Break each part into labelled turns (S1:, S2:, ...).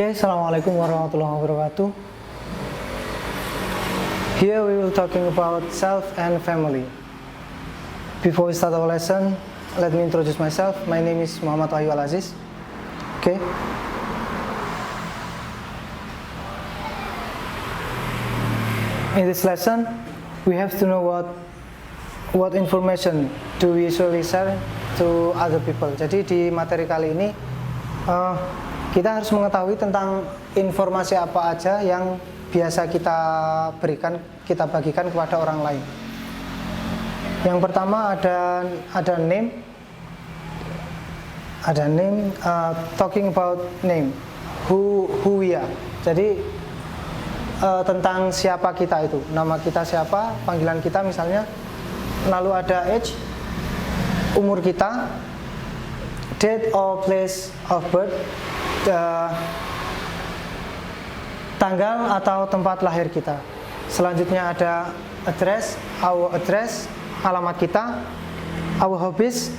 S1: Okay, Assalamualaikum warahmatullahi wabarakatuh. Here we will talking about self and family. Before we start our lesson, let me introduce myself. My name is Muhammad Wahyu Al-Aziz. Okay. In this lesson, we have to know what information do we usually share to other people. Jadi di materi kali ini kita harus mengetahui tentang informasi apa aja yang biasa kita berikan, kita bagikan kepada orang lain. Yang pertama ada name, talking about name, who we are. Jadi tentang siapa kita itu, nama kita siapa, panggilan kita misalnya. Lalu ada age, umur kita, date or place of birth, tanggal atau tempat lahir kita. Selanjutnya ada address, our address, alamat kita, our hobbies,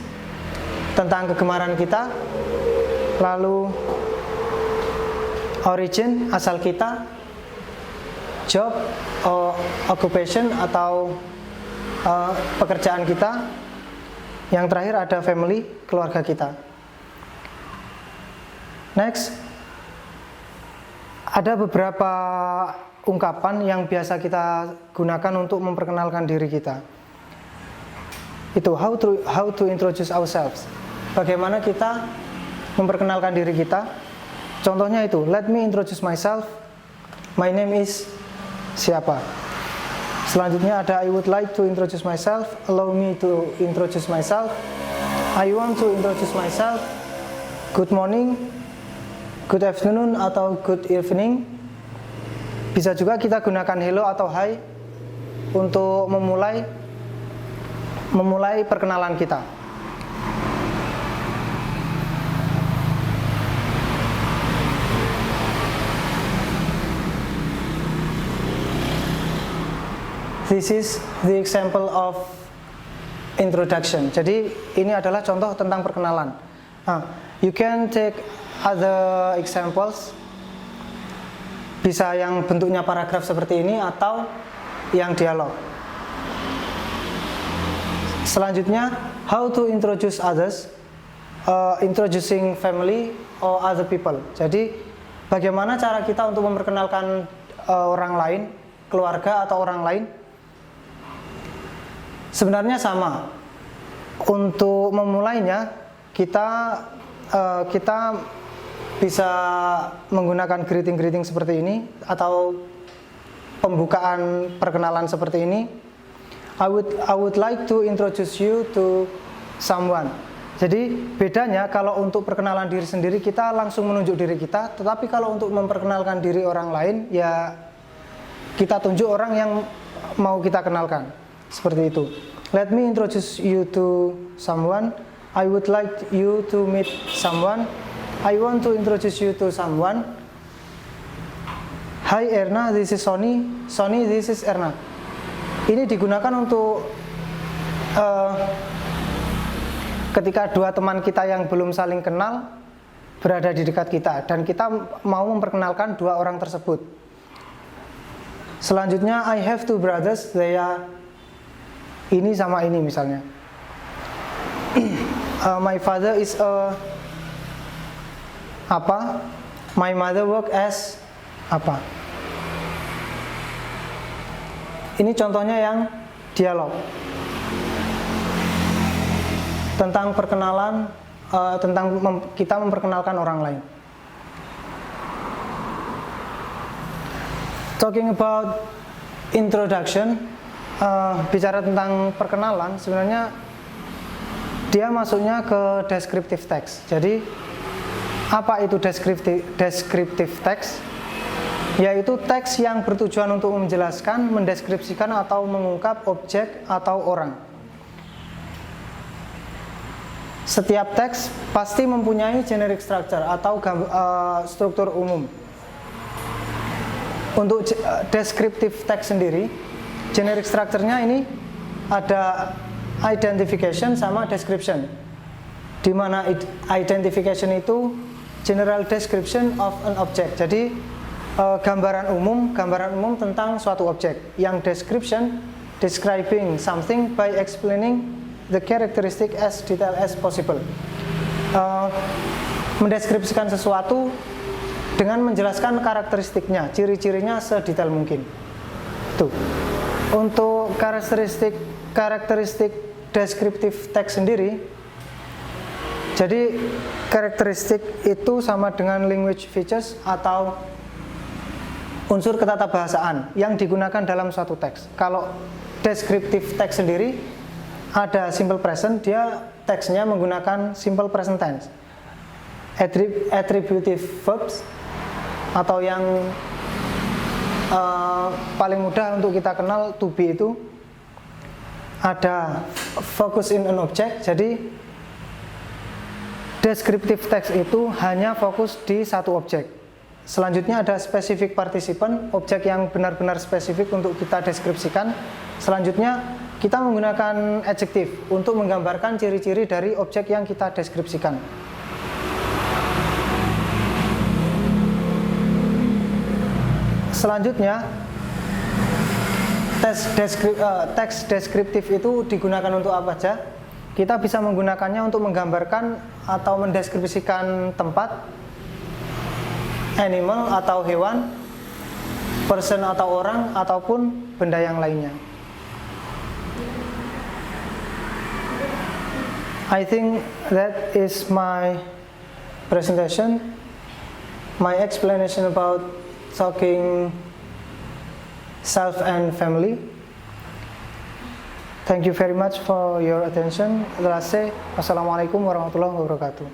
S1: tentang kegemaran kita. Lalu origin, asal kita, job or occupation atau pekerjaan kita. Yang terakhir ada family, keluarga kita. Next, ada beberapa ungkapan yang biasa kita gunakan untuk memperkenalkan diri kita. Itu how to introduce ourselves. Bagaimana kita memperkenalkan diri kita? Contohnya itu, let me introduce myself. My name is siapa. Selanjutnya ada I would like to introduce myself. Allow me to introduce myself. I want to introduce myself. Good morning, good afternoon atau good evening. Bisa juga kita gunakan hello atau hi untuk memulai perkenalan kita. This is the example of introduction. Jadi ini adalah contoh tentang perkenalan. You can take other examples. Bisa yang bentuknya paragraf seperti ini atau yang dialog. Selanjutnya, how to introduce others, introducing family or other people. Jadi bagaimana cara kita untuk memperkenalkan orang lain, keluarga atau orang lain? Sebenarnya sama. Untuk memulainya kita bisa menggunakan greeting seperti ini atau pembukaan perkenalan seperti ini. I would like to introduce you to someone. Jadi bedanya kalau untuk perkenalan diri sendiri kita langsung menunjuk diri kita, tetapi kalau untuk memperkenalkan diri orang lain ya kita tunjuk orang yang mau kita kenalkan. Seperti itu. Let me introduce you to someone. I would like you to meet someone. I want to introduce you to someone. Hi Erna, this is Sony. Sony, this is Erna. Ini digunakan untuk ketika dua teman kita yang belum saling kenal berada di dekat kita dan kita mau memperkenalkan dua orang tersebut. Selanjutnya, I have two brothers. They are ini sama ini misalnya. My father is apa? My mother work as apa? Ini contohnya yang dialog tentang perkenalan, kita memperkenalkan orang lain. Talking about introduction, bicara tentang perkenalan, sebenarnya dia masuknya ke descriptive text. Jadi apa itu descriptive text? Yaitu teks yang bertujuan untuk menjelaskan, mendeskripsikan atau mengungkap objek atau orang. Setiap teks pasti mempunyai generic structure atau struktur umum. Untuk descriptive text sendiri, generic structure-nya ini ada identification sama description. Di mana identification itu general description of an object. Jadi gambaran umum tentang suatu objek. Yang description, describing something by explaining the characteristic as detailed as possible. Mendeskripsikan sesuatu dengan menjelaskan karakteristiknya, ciri-cirinya sedetail mungkin. Tuh. Untuk karakteristik deskriptif teks sendiri, jadi karakteristik itu sama dengan language features atau unsur ketatabahasaan yang digunakan dalam suatu teks. Kalau deskriptif teks sendiri ada simple present, dia teksnya menggunakan simple present tense. Attributive verbs atau yang paling mudah untuk kita kenal to be itu ada focus in an object. Jadi deskriptif teks itu hanya fokus di satu objek. Selanjutnya ada specific participant, objek yang benar-benar spesifik untuk kita deskripsikan. Selanjutnya kita menggunakan adjektif untuk menggambarkan ciri-ciri dari objek yang kita deskripsikan. Selanjutnya teks deskriptif itu digunakan untuk apa saja? Kita bisa menggunakannya untuk menggambarkan atau mendeskripsikan tempat, animal atau hewan, person atau orang, ataupun benda yang lainnya. I think that is my presentation, my explanation about talking self and family. Thank you very much for your attention. Assalamualaikum warahmatullahi wabarakatuh.